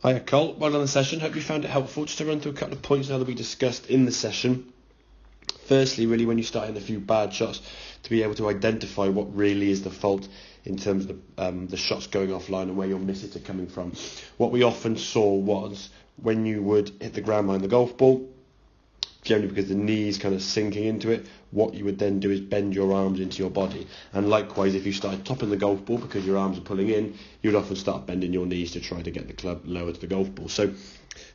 Hiya Cole, well done on the session. Hope you found it helpful. Just to run through a couple of points now that we discussed in the session. Firstly, really when you start in a few bad shots, to be able to identify what really is the fault in terms of the shots going offline and where your misses are coming from. What we often saw was when you would hit the ground behind the golf ball, generally because the knees kind of sinking into it, what you would then do is bend your arms into your body. And likewise, if you started topping the golf ball because your arms are pulling in, you would often start bending your knees to try to get the club lower to the golf ball. So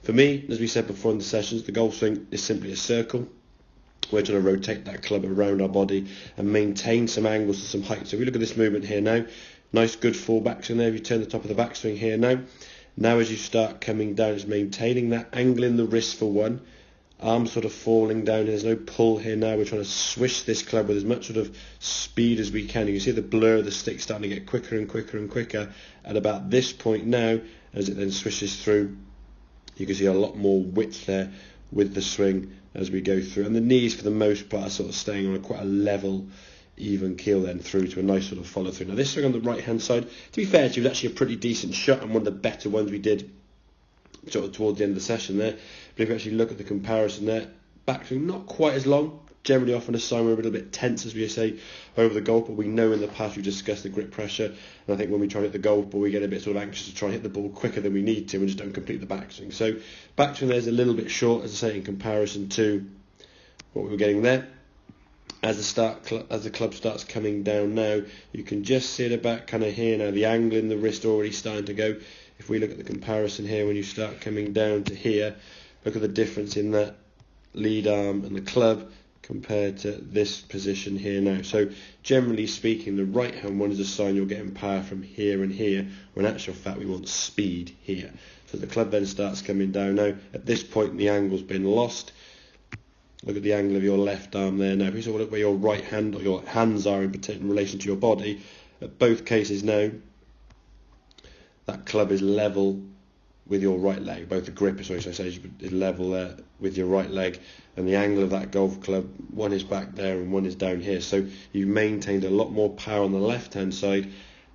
for me, as we said before in the sessions, the golf swing is simply a circle. We're trying to rotate that club around our body and maintain some angles and some height. So we look at this movement here now. Nice good full backswing there. If you turn the top of the backswing here now. Now as you start coming down, it's maintaining that angle in the wrist for one. Arms sort of falling down. There's no pull here now. We're trying to swish this club with as much sort of speed as we can. You can see the blur of the stick starting to get quicker and quicker and quicker. At about this point now, as it then swishes through, you can see a lot more width there with the swing as we go through. And the knees, for the most part, are sort of staying on quite a level, even keel then through to a nice sort of follow through. Now this swing on the right-hand side, to be fair to you, was actually a pretty decent shot and one of the better ones we did sort of towards the end of the session there. But if you actually look at the comparison there, backswing not quite as long, generally often a sign we're a little bit tense, as we say, over the golf ball. We know in the past we've discussed the grip pressure, and I think when we try to hit the golf ball we get a bit sort of anxious to try and hit the ball quicker than we need to and just don't complete the backswing. So backswing there is a little bit short, as I say, in comparison to what we were getting there. As the club starts coming down now, you can just see it about kind of here now, the angle in the wrist already starting to go. If we look at the comparison here, when you start coming down to here, look at the difference in that lead arm and the club compared to this position here now. So generally speaking, the right hand one is a sign you're getting power from here and here, when in actual fact we want speed here. So the club then starts coming down now. At this point the angle's been lost. Look at the angle of your left arm there now. If you sort of look where your right hand or your hands are in relation to your body, at both cases now, that club is level with your right leg. Both the grip, is level there with your right leg, and the angle of that golf club, one is back there and one is down here. So you've maintained a lot more power on the left-hand side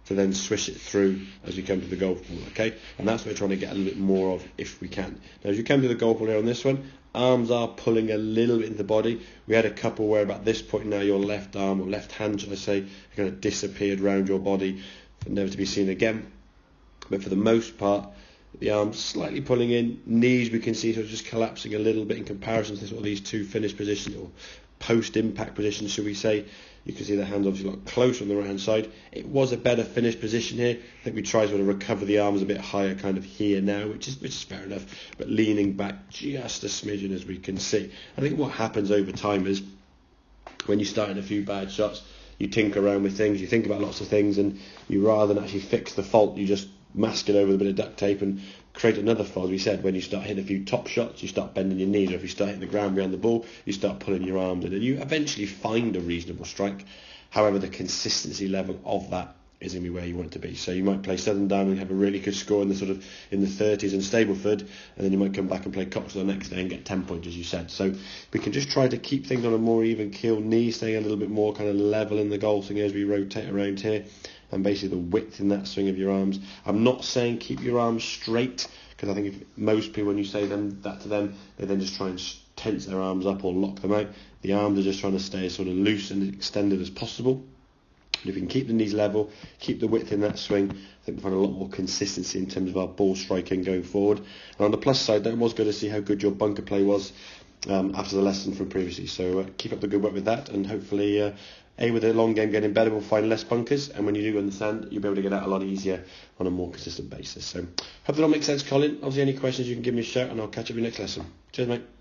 to then swish it through as you come to the golf ball, okay? And that's what we're trying to get a little bit more of if we can. Now, as you come to the golf ball here on this one, arms are pulling a little bit into the body. We had a couple where about this point now your left arm or left hand, should I say, kind of disappeared around your body, never to be seen again. But for the most part, the arms slightly pulling in, knees we can see sort of just collapsing a little bit in comparison to sort of these two finish positions or post-impact positions, should we say. You can see the hands obviously a lot closer on the right hand side. It was a better finish position here. I think we tried to recover the arms a bit higher kind of here now, which is fair enough, but leaning back just a smidgen as we can see. I think what happens over time is when you start in a few bad shots, you tinker around with things, you think about lots of things, and you rather than actually fix the fault, you just mask it over with a bit of duct tape and create another fault. As we said, when you start hitting a few top shots, you start bending your knees, or if you start hitting the ground behind the ball, you start pulling your arms in, and you eventually find a reasonable strike. However, the consistency level of that isn't going to be where you want it to be. So you might play Southern Down and have a really good score in the 30s and Stableford, and then you might come back and play Cottrell the next day and get 10 points, as you said. So we can just try to keep things on a more even keel, knees staying a little bit more kind of level in the golf swing as we rotate around here, and basically the width in that swing of your arms. I'm not saying keep your arms straight, because I think if most people, when you say that to them, they then just try and tense their arms up or lock them out. The arms are just trying to stay as sort of loose and extended as possible. And if we can keep the knees level, keep the width in that swing, I think we'll find a lot more consistency in terms of our ball striking going forward. And on the plus side, that was good to see how good your bunker play was after the lesson from previously. So keep up the good work with that, and hopefully with the long game getting better, we'll find less bunkers, and when you do go in the sand, you'll be able to get out a lot easier on a more consistent basis. So hope that all makes sense, Colin. Obviously any questions you can give me a shout, and I'll catch up with you next lesson. Cheers, mate.